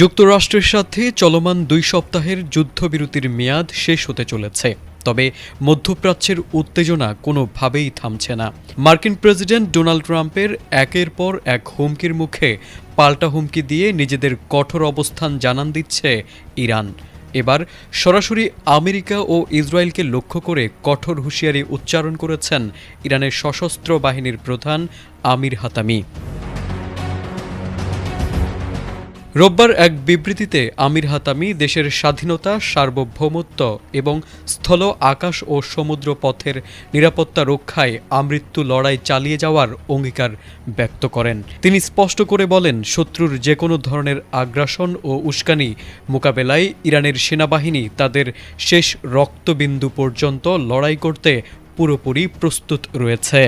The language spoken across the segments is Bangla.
যুক্তরাষ্ট্রের সাথে চলমান ২ সপ্তাহের যুদ্ধবিরতির মেয়াদ শেষ হতে চলেছে। তবে মধ্যপ্রাচ্যের উত্তেজনা কোনোভাবেই থামছে না। মার্কিন প্রেসিডেন্ট ডোনাল্ড ট্রাম্পের একের পর এক হুমকির মুখে পাল্টা হুমকি দিয়ে নিজেদের কঠোর অবস্থান জানান দিচ্ছে ইরান। এবার সরাসরি আমেরিকা ও ইসরায়েলকে লক্ষ্য করে কঠোর হুঁশিয়ারি উচ্চারণ করেছেন ইরানের সশস্ত্র বাহিনীর প্রধান আমির হাতামি। রোববার এক বিবৃতিতে আমির হাতামি দেশের স্বাধীনতা, সার্বভৌমত্ব এবং স্থল, আকাশ ও সমুদ্র পথের নিরাপত্তা রক্ষায় আমৃত্যু লড়াই চালিয়ে যাওয়ার অঙ্গীকার ব্যক্ত করেন। তিনি স্পষ্ট করে বলেন, শত্রুর যে কোনো ধরনের আগ্রাসন ও উস্কানি মোকাবেলায় ইরানের সেনাবাহিনী তাদের শেষ রক্তবিন্দু পর্যন্ত লড়াই করতে পুরোপুরি প্রস্তুত রয়েছে।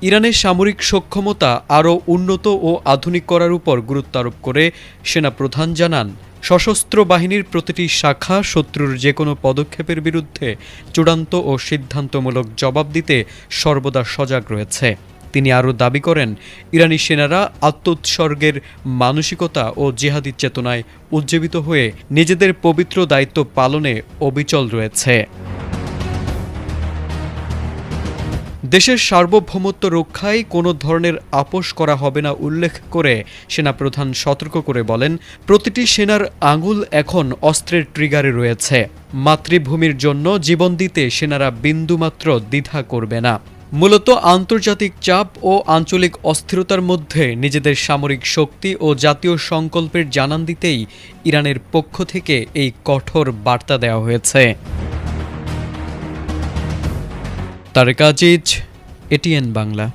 ইরানের সামরিক সক্ষমতা আরও উন্নত ও আধুনিক করার উপর গুরুত্ব আরোপ করে সেনাপ্রধান জানান, সশস্ত্র বাহিনীর প্রতিটি শাখা শত্রুর যে কোনো পদক্ষেপের বিরুদ্ধে চূড়ান্ত ও সিদ্ধান্তমূলক জবাব দিতে সর্বদা সজাগ রয়েছে। তিনি আরও দাবি করেন, ইরানি সেনারা আত্মোৎসর্গের মানসিকতা ও জিহাদি চেতনায় উজ্জীবিত হয়ে নিজেদের পবিত্র দায়িত্ব পালনে অবিচল রয়েছে। দেশের সার্বভৌমত্ব রক্ষায় কোনো ধরনের আপোস করা হবে না উল্লেখ করে সেনাপ্রধান সতর্ক করে বলেন, প্রতিটি সেনার আঙুল এখন অস্ত্রের ট্রিগারে রয়েছে। মাতৃভূমির জন্য জীবন দিতে সেনারা বিন্দুমাত্র দ্বিধা করবে না। মূলত আন্তর্জাতিক চাপ ও আঞ্চলিক অস্থিরতার মধ্যে নিজেদের সামরিক শক্তি ও জাতীয় সংকল্পের জানান দিতেই ইরানের পক্ষ থেকে এই কঠোর বার্তা দেওয়া হয়েছে। তারেক আজিজ, এটিএন বাংলা।